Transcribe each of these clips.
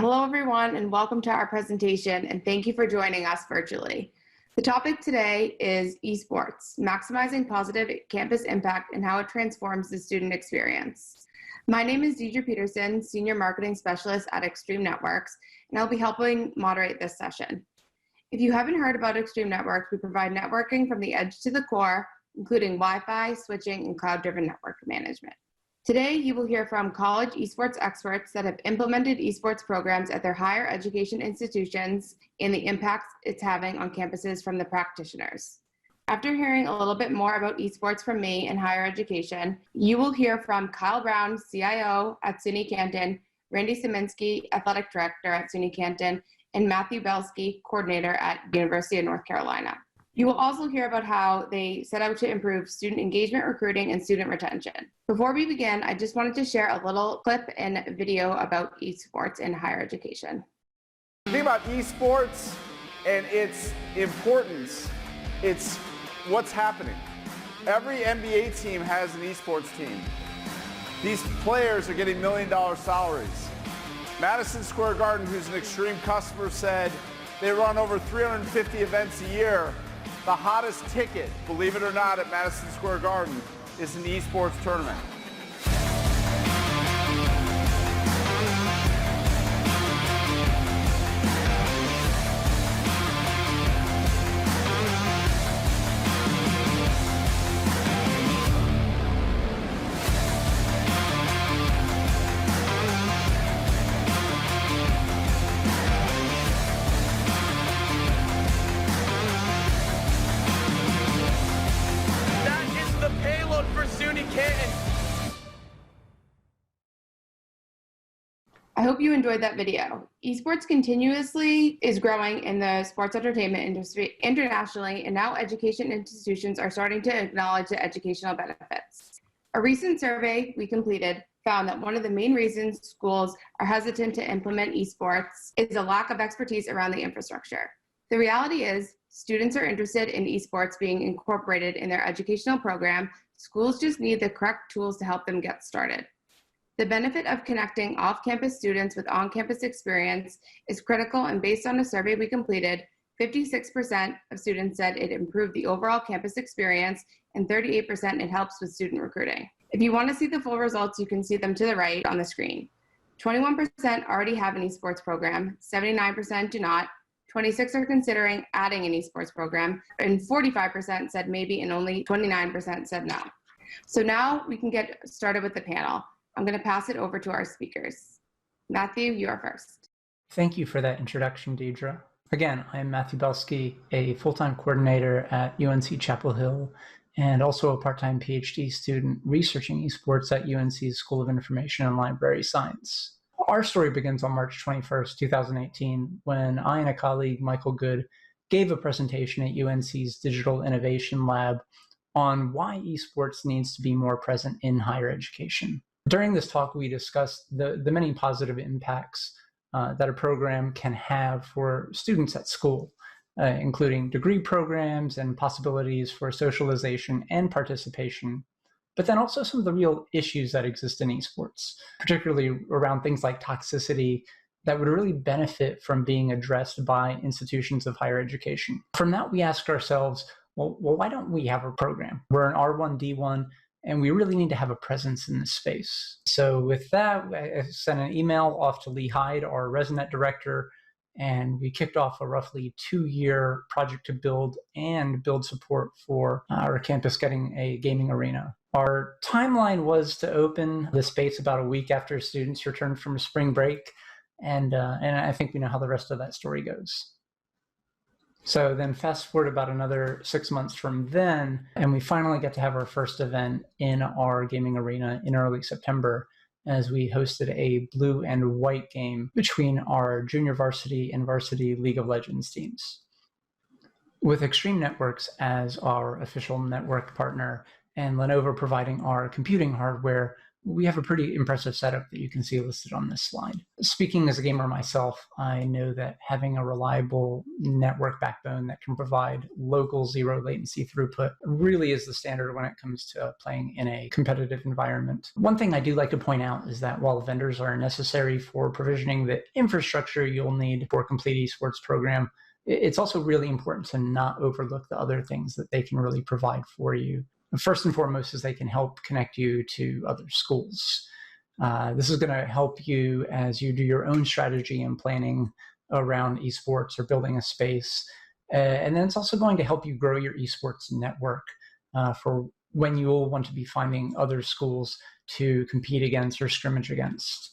Hello, everyone, and welcome to our presentation, and thank you for joining us virtually. The topic today is eSports, maximizing positive campus impact and how it transforms the student experience. My name is Deidra Peterson, Senior Marketing Specialist at Extreme Networks, and I'll be helping moderate this session. If you haven't heard about Extreme Networks, we provide networking from the edge to the core, including Wi-Fi, switching, and cloud-driven network management. Today, you will hear from college esports experts that have implemented esports programs at their higher education institutions and the impacts it's having on campuses from the practitioners. After hearing a little bit more about esports from me in higher education, you will hear from Kyle Brown, CIO at SUNY Canton, Randy Szyminski, Athletic Director at SUNY Canton, and Matthew Belskie, Coordinator at University of North Carolina. You will also hear about how they set out to improve student engagement, recruiting, and student retention. Before we begin, I just wanted to share a little clip and video about esports in higher education. The thing about esports and its importance, it's what's happening. Every NBA team has an esports team. These players are getting $1 million salaries. Madison Square Garden, who's an Extreme customer, said they run over 350 events a year. The hottest ticket, believe it or not, at Madison Square Garden is an esports tournament. I hope you enjoyed that video. Esports continuously is growing in the sports entertainment industry internationally, and now education institutions are starting to acknowledge the educational benefits. A recent survey we completed found that one of the main reasons schools are hesitant to implement esports is a lack of expertise around the infrastructure. The reality is, students are interested in esports being incorporated in their educational program. Schools just need the correct tools to help them get started. The benefit of connecting off-campus students with on-campus experience is critical, and based on a survey we completed, 56% of students said it improved the overall campus experience, and 38% it helps with student recruiting. If you want to see the full results, you can see them to the right on the screen. 21% already have an esports program, 79% do not, 26% are considering adding an esports program, and 45% said maybe, and only 29% said no. So now we can get started with the panel. I'm going to pass it over to our speakers. Matthew, you are first. Thank you for that introduction, Deidra. Again, I'm Matthew Belskie, a full-time coordinator at UNC Chapel Hill, and also a part-time PhD student researching esports at UNC's School of Information and Library Science. Our story begins on March 21st, 2018, when I and a colleague, Michael Good, gave a presentation at UNC's Digital Innovation Lab on why esports needs to be more present in higher education. During this talk, we discussed the many positive impacts that a program can have for students at school, including degree programs and possibilities for socialization and participation, but then also some of the real issues that exist in esports, particularly around things like toxicity that would really benefit from being addressed by institutions of higher education. From that, we asked ourselves, well, why don't we have a program? We're an R1D1, and we really need to have a presence in this space. So with that, I sent an email off to Lee Hyde, our ResNet director, and we kicked off a roughly 2-year project to build support for our campus getting a gaming arena. Our timeline was to open the space about a week after students returned from spring break, and I think we know how the rest of that story goes. So then fast forward about another 6 months from then, and we finally get to have our first event in our gaming arena in early September, as we hosted a blue and white game between our junior varsity and varsity League of Legends teams. With Extreme Networks as our official network partner and Lenovo providing our computing hardware, we have a pretty impressive setup that you can see listed on this slide. Speaking as a gamer myself, I know that having a reliable network backbone that can provide local zero latency throughput really is the standard when it comes to playing in a competitive environment. One thing I do like to point out is that while vendors are necessary for provisioning the infrastructure you'll need for a complete esports program, it's also really important to not overlook the other things that they can really provide for you. First and foremost is they can help connect you to other schools. This is going to help you as you do your own strategy and planning around esports or building a space. And then it's also going to help you grow your esports network for when you will want to be finding other schools to compete against or scrimmage against.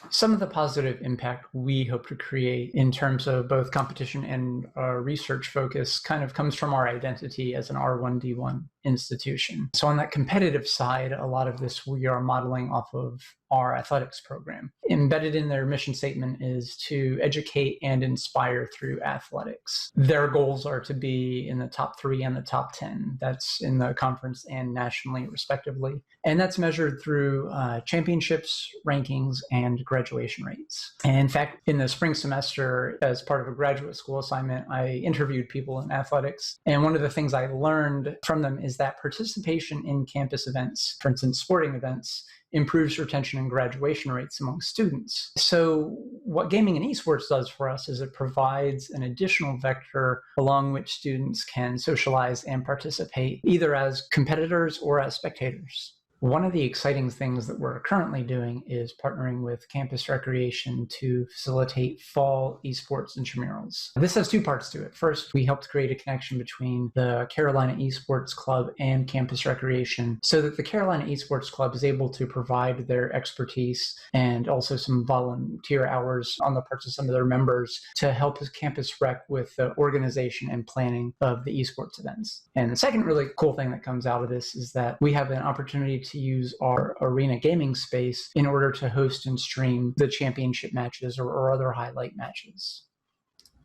Some of the positive impact we hope to create in terms of both competition and research focus kind of comes from our identity as an R1D1 institution. So on that competitive side, a lot of this we are modeling off of our athletics program. Embedded in their mission statement is to educate and inspire through athletics. Their goals are to be in the top 3 and the top 10. That's in the conference and nationally, respectively. And that's measured through championships, rankings, and graduation rates. And in fact, in the spring semester, as part of a graduate school assignment, I interviewed people in athletics. And one of the things I learned from them is that participation in campus events, for instance, sporting events, improves retention and graduation rates among students. So what gaming and esports does for us is it provides an additional vector along which students can socialize and participate, either as competitors or as spectators. One of the exciting things that we're currently doing is partnering with Campus Recreation to facilitate fall esports intramurals. This has 2 parts to it. First, we helped create a connection between the Carolina Esports Club and Campus Recreation so that the Carolina Esports Club is able to provide their expertise and also some volunteer hours on the parts of some of their members to help Campus Rec with the organization and planning of the esports events. And the second really cool thing that comes out of this is that we have an opportunity to use our arena gaming space in order to host and stream the championship matches or other highlight matches.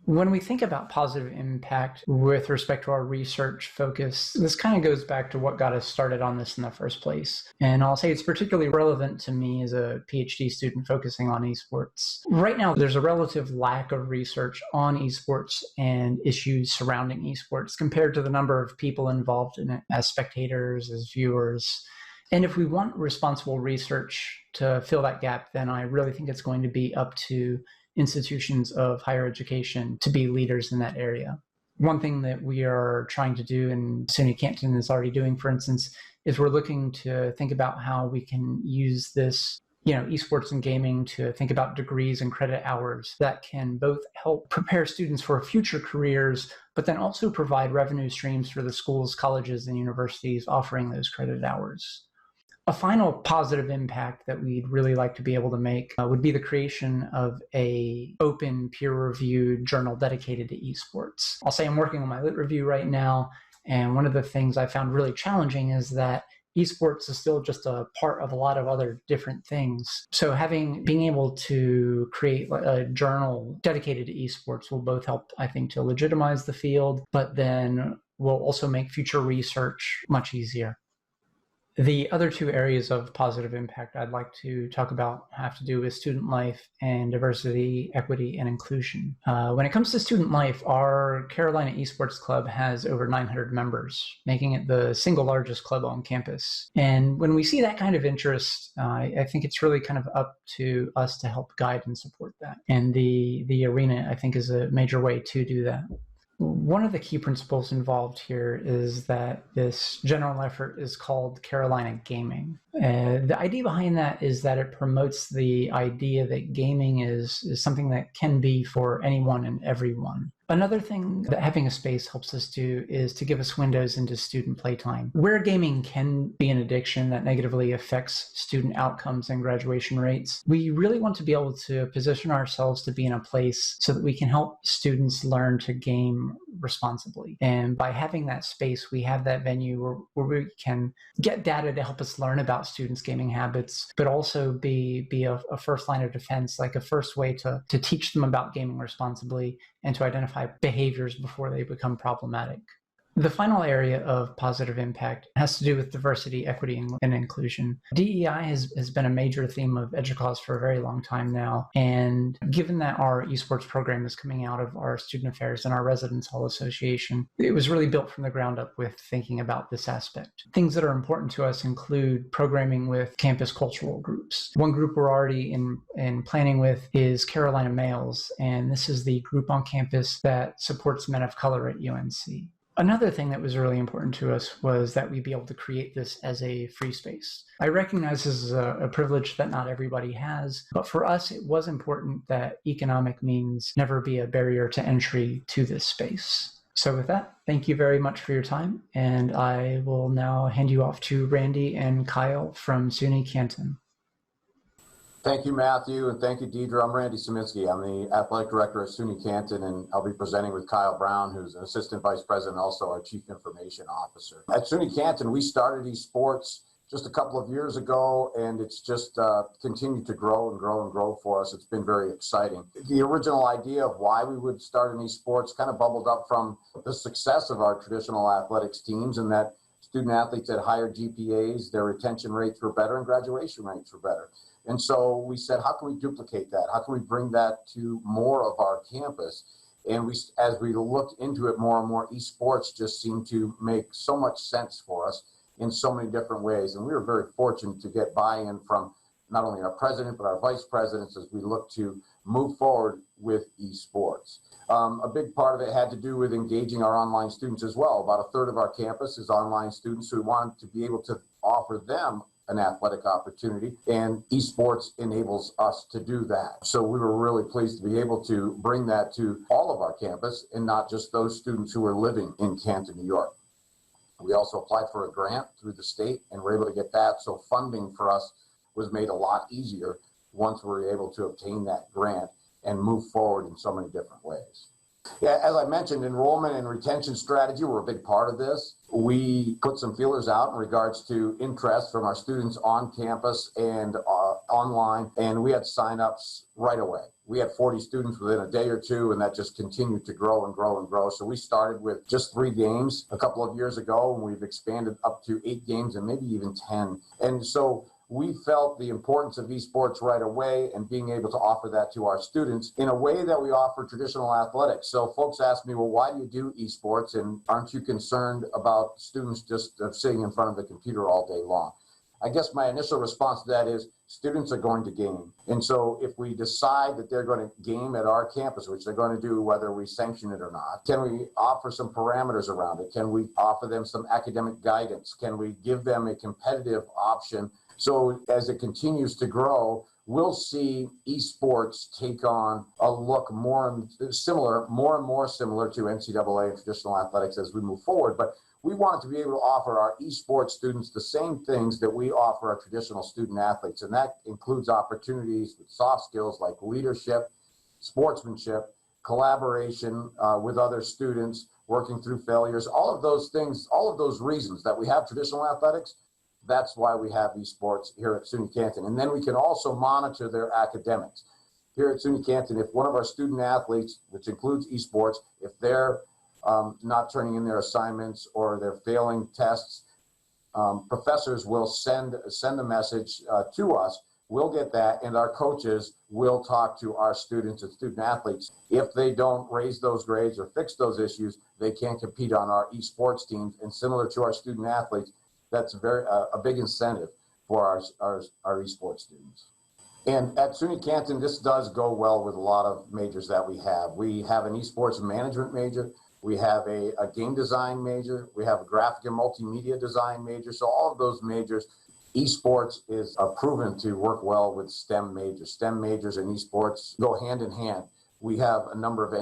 When we think about positive impact with respect to our research focus, this kind of goes back to what got us started on this in the first place. And I'll say it's particularly relevant to me as a PhD student focusing on esports. Right now, there's a relative lack of research on esports and issues surrounding esports compared to the number of people involved in it as spectators, as viewers. And if we want responsible research to fill that gap, then I really think it's going to be up to institutions of higher education to be leaders in that area. One thing that we are trying to do, and SUNY Canton is already doing, for instance, is we're looking to think about how we can use this, esports and gaming to think about degrees and credit hours that can both help prepare students for future careers, but then also provide revenue streams for the schools, colleges, and universities offering those credit hours. A final positive impact that we'd really like to be able to make would be the creation of an open peer-reviewed journal dedicated to esports. I'll say I'm working on my lit review right now, and one of the things I found really challenging is that esports is still just a part of a lot of other different things. So being able to create a journal dedicated to esports will both help, I think, to legitimize the field, but then will also make future research much easier. The other 2 areas of positive impact I'd like to talk about have to do with student life and diversity, equity, and inclusion. When it comes to student life, our Carolina Esports Club has over 900 members, making it the single largest club on campus. And when we see that kind of interest, I think it's really kind of up to us to help guide and support that. And the arena, I think, is a major way to do that. One of the key principles involved here is that this general effort is called Carolina Gaming. The idea behind that is that it promotes the idea that gaming is something that can be for anyone and everyone. Another thing that having a space helps us do is to give us windows into student playtime. Where gaming can be an addiction that negatively affects student outcomes and graduation rates, we really want to be able to position ourselves to be in a place so that we can help students learn to game responsibly. And by having that space, we have that venue where we can get data to help us learn about students' gaming habits, but also be a first line of defense, like a first way to teach them about gaming responsibly and to identify behaviors before they become problematic. The final area of positive impact has to do with diversity, equity, and inclusion. DEI has been a major theme of EDUCAUSE for a very long time now. And given that our eSports program is coming out of our Student Affairs and our Residence Hall Association, it was really built from the ground up with thinking about this aspect. Things that are important to us include programming with campus cultural groups. One group we're already in planning with is Carolina Males, and this is the group on campus that supports men of color at UNC. Another thing that was really important to us was that we be able to create this as a free space. I recognize this is a privilege that not everybody has, but for us, it was important that economic means never be a barrier to entry to this space. So with that, thank you very much for your time, and I will now hand you off to Randy and Kyle from SUNY Canton. Thank you, Matthew, and thank you, Deidra. I'm Randy Saminsky. I'm the athletic director at SUNY Canton, and I'll be presenting with Kyle Brown, who's an assistant vice president, also our chief information officer. At SUNY Canton, we started eSports just a couple of years ago, and it's just continued to grow and grow and grow for us. It's been very exciting. The original idea of why we would start an eSports kind of bubbled up from the success of our traditional athletics teams, and that student athletes had higher GPAs, their retention rates were better, and graduation rates were better. And so we said, how can we duplicate that? How can we bring that to more of our campus? And as we looked into it more and more, eSports just seemed to make so much sense for us in so many different ways. And we were very fortunate to get buy-in from not only our president, but our vice presidents as we look to move forward with eSports. A big part of it had to do with engaging our online students as well. About a third of our campus is online students who want to be able to offer them an athletic opportunity, and eSports enables us to do that. So we were really pleased to be able to bring that to all of our campus and not just those students who are living in Canton, New York. We also applied for a grant through the state and were able to get that, so funding for us was made a lot easier once we were able to obtain that grant and move forward in so many different ways. Yeah, as I mentioned, enrollment and retention strategy were a big part of this. We put some feelers out in regards to interest from our students on campus and online, and we had signups right away. We had 40 students within a day or two, and that just continued to grow and grow and grow. So we started with just 3 games a couple of years ago, and we've expanded up to 8 games and maybe even 10. And so we felt the importance of eSports right away and being able to offer that to our students in a way that we offer traditional athletics. So folks ask me, well, why do you do eSports? And aren't you concerned about students just sitting in front of the computer all day long? I guess my initial response to that is students are going to game. And so if we decide that they're going to game at our campus, which they're going to do whether we sanction it or not, can we offer some parameters around it? Can we offer them some academic guidance? Can we give them a competitive option? So as it continues to grow, we'll see eSports take on a look more and more similar to NCAA and traditional athletics as we move forward. But we wanted to be able to offer our eSports students the same things that we offer our traditional student athletes. And that includes opportunities with soft skills like leadership, sportsmanship, collaboration with other students, working through failures, all of those things, all of those reasons that we have traditional athletics. That's why we have eSports here at SUNY Canton. And then we can also monitor their academics. Here at SUNY Canton, if one of our student athletes, which includes eSports, if they're not turning in their assignments or they're failing tests, professors will send a message to us. We'll get that, and our coaches will talk to our students and student athletes. If they don't raise those grades or fix those issues, they can't compete on our eSports teams. And similar to our student athletes, that's a big incentive for our eSports students. And at SUNY Canton, this does go well with a lot of majors that we have. We have an eSports management major. We have a game design major. We have a graphic and multimedia design major. So all of those majors, eSports is proven to work well with STEM majors. STEM majors and eSports go hand in hand. We have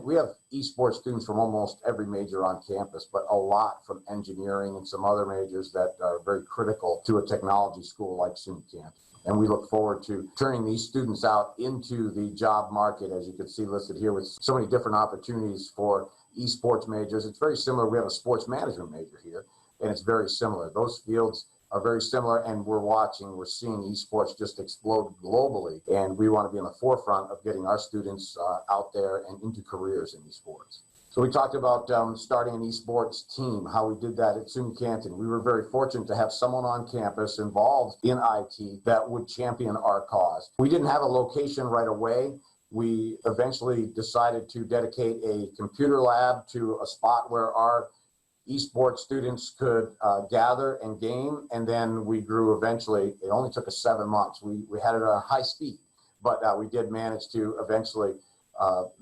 we have eSports students from almost every major on campus, but a lot from engineering and some other majors that are very critical to a technology school like SUNY Canton. And we look forward to turning these students out into the job market, as you can see listed here, with so many different opportunities for eSports majors. It's very similar. We have a sports management major here, and it's very similar. Those fields are very similar, and we're seeing eSports just explode globally, and we want to be on the forefront of getting our students out there and into careers in eSports. So we talked about starting an eSports team, how we did that at SUNY Canton. We were very fortunate to have someone on campus involved in IT that would champion our cause. We didn't have a location right away. We eventually decided to dedicate a computer lab to a spot where our eSports students could gather and game, and then we grew eventually. It only took us 7 months. We had it at high speed, but we did manage to eventually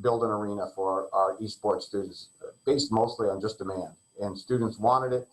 build an arena for our eSports students based mostly on just demand. And students wanted it,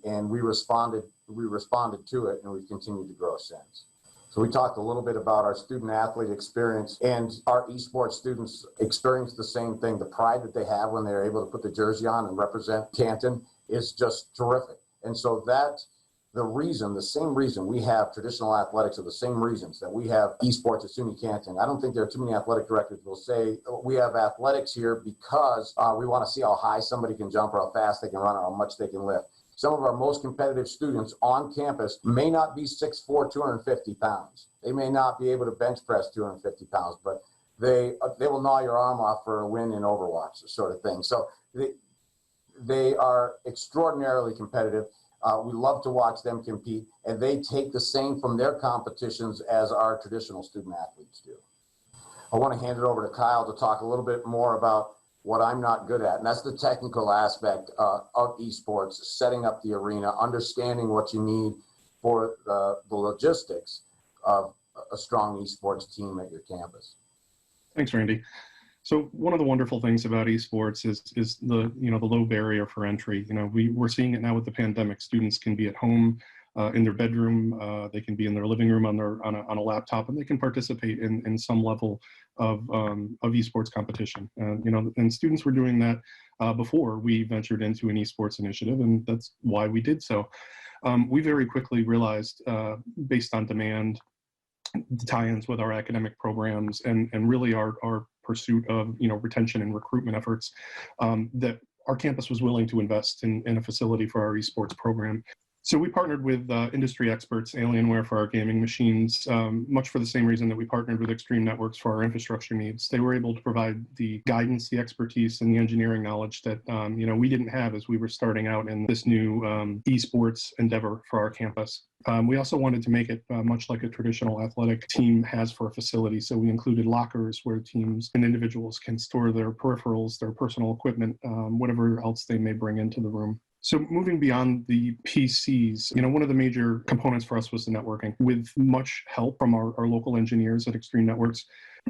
and we responded to it, and we've continued to grow since. So we talked a little bit about our student athlete experience, and our eSports students experience the same thing. The pride that they have when they're able to put the jersey on and represent Canton is just terrific. And so the same reason we have traditional athletics are the same reasons that we have eSports at SUNY Canton. I don't think there are too many athletic directors who will say we have athletics here because we want to see how high somebody can jump or how fast they can run or how much they can lift. Some of our most competitive students on campus may not be 6'4", 250 pounds. They may not be able to bench press 250 pounds, but they will gnaw your arm off for a win in Overwatch, sort of thing. So they are extraordinarily competitive. We love to watch them compete, and they take the same from their competitions as our traditional student athletes do. I want to hand it over to Kyle to talk a little bit more about what I'm not good at, and that's the technical aspect of eSports, setting up the arena, understanding what you need for the logistics of a strong eSports team at your campus. Thanks, Randy. So one of the wonderful things about eSports is the low barrier for entry. We're seeing it now with the pandemic. Students can be at home in their bedroom, they can be in their living room on a laptop, and they can participate in some level of eSports competition. And students were doing that before we ventured into an eSports initiative, and that's why we did so. We very quickly realized, based on demand, the tie-ins with our academic programs, and really our pursuit of retention and recruitment efforts, that our campus was willing to invest in a facility for our eSports program. So we partnered with industry experts, Alienware for our gaming machines, much for the same reason that we partnered with Extreme Networks for our infrastructure needs. They were able to provide the guidance, the expertise, and the engineering knowledge that we didn't have as we were starting out in this new eSports endeavor for our campus. We also wanted to make it much like a traditional athletic team has for a facility. So we included lockers where teams and individuals can store their peripherals, their personal equipment, whatever else they may bring into the room. So moving beyond the PCs, one of the major components for us was the networking. With much help from our local engineers at Extreme Networks,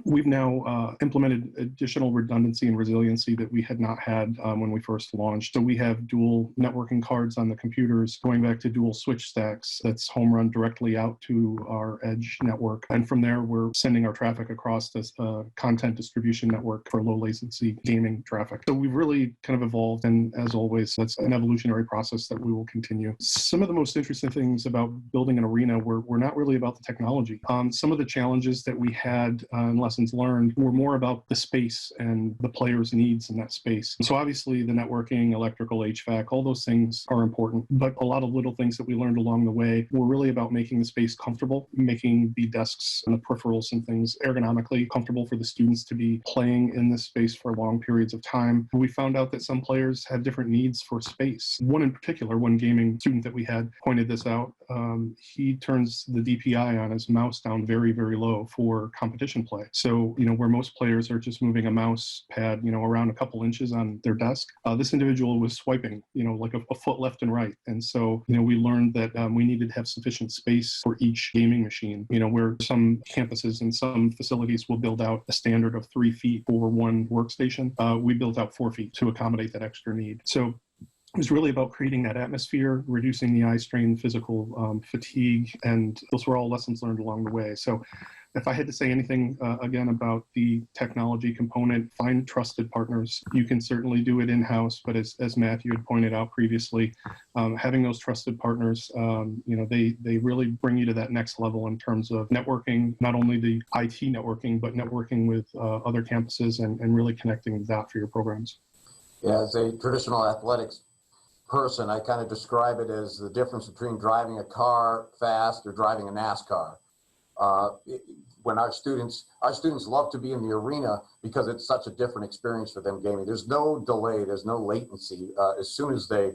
we've now implemented additional redundancy and resiliency that we had not had when we first launched. So we have dual networking cards on the computers, going back to dual switch stacks that's home run directly out to our edge network. And from there, we're sending our traffic across this content distribution network for low latency gaming traffic. So we've really kind of evolved, and as always, that's an evolutionary process that we will continue. Some of the most interesting things about building an arena were not really about the technology. Some of the challenges that we had lessons learned were more about the space and the players' needs in that space. So obviously the networking, electrical, HVAC, all those things are important, but a lot of little things that we learned along the way were really about making the space comfortable, making the desks and the peripherals and things ergonomically comfortable for the students to be playing in this space for long periods of time. We found out that some players had different needs for space. One in particular, one gaming student that we had pointed this out. He turns the DPI on his mouse down very, very low for competition play. So, where most players are just moving a mouse pad, around a couple inches on their desk, this individual was swiping, like a foot left and right. And so, we learned that we needed to have sufficient space for each gaming machine, where some campuses and some facilities will build out a standard of 3 feet for one workstation. We built out 4 feet to accommodate that extra need. So it was really about creating that atmosphere, reducing the eye strain, physical fatigue, and those were all lessons learned along the way. So if I had to say anything, again, about the technology component, find trusted partners. You can certainly do it in-house, but as Matthew had pointed out previously, having those trusted partners, they really bring you to that next level in terms of networking, not only the IT networking, but networking with other campuses and really connecting the dot for your programs. Yeah, as a traditional athletics person, I kind of describe it as the difference between driving a car fast or driving a NASCAR. when our students love to be in the arena because it's such a different experience for them gaming. There's no delay, there's no latency. As soon as they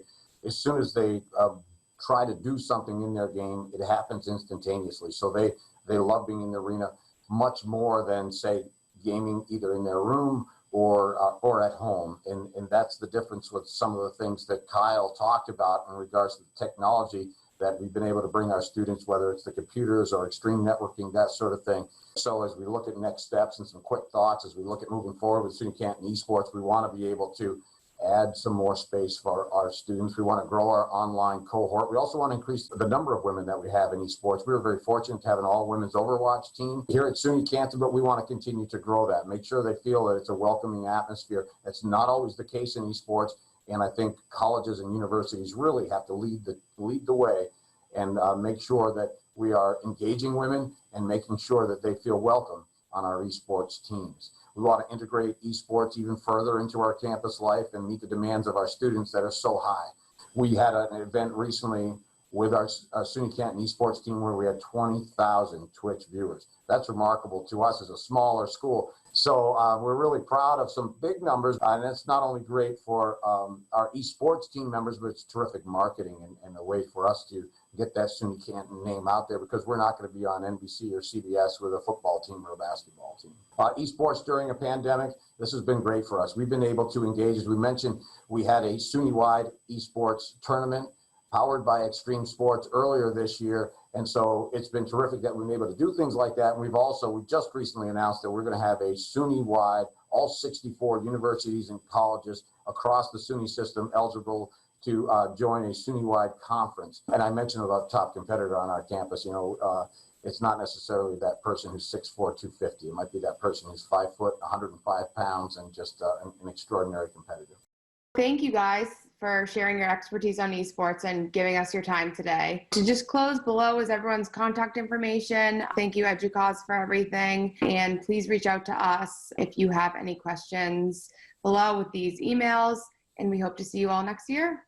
try to do something in their game, it happens instantaneously. So they love being in the arena much more than, say, gaming either in their room or at home. And that's the difference with some of the things that Kyle talked about in regards to the technology that we've been able to bring our students, whether it's the computers or extreme networking, that sort of thing. So as we look at next steps and some quick thoughts, as we look at moving forward with SUNY Canton eSports, we want to be able to add some more space for our students. We want to grow our online cohort. We also want to increase the number of women that we have in esports. We were very fortunate to have an all-women's Overwatch team here at SUNY Canton, but we want to continue to grow that, make sure they feel that it's a welcoming atmosphere. That's not always the case in esports, and I think colleges and universities really have to lead the way and make sure that we are engaging women and making sure that they feel welcome on our esports teams. We want to integrate esports even further into our campus life and meet the demands of our students that are so high. We had an event recently with our SUNY Canton esports team where we had 20,000 Twitch viewers. That's remarkable to us as a smaller school. So we're really proud of some big numbers, and it's not only great for our esports team members, but it's terrific marketing and a way for us to get that SUNY Canton name out there, because we're not going to be on NBC or CBS with a football team or a basketball team. Esports during a pandemic, this has been great for us. We've been able to engage. As we mentioned, we had a SUNY-wide esports tournament powered by Extreme Sports earlier this year. And so it's been terrific that we've been able to do things like that. And we just recently announced that we're going to have a SUNY-wide, all 64 universities and colleges across the SUNY system eligible to join a SUNY-wide conference. And I mentioned about top competitor on our campus. It's not necessarily that person who's 6'4", 250. It might be that person who's 5 foot, 105 pounds, and just an extraordinary competitor. Thank you guys for sharing your expertise on esports and giving us your time today. To just close, below is everyone's contact information. Thank you, EDUCAUSE, for everything. And please reach out to us if you have any questions below with these emails. And we hope to see you all next year.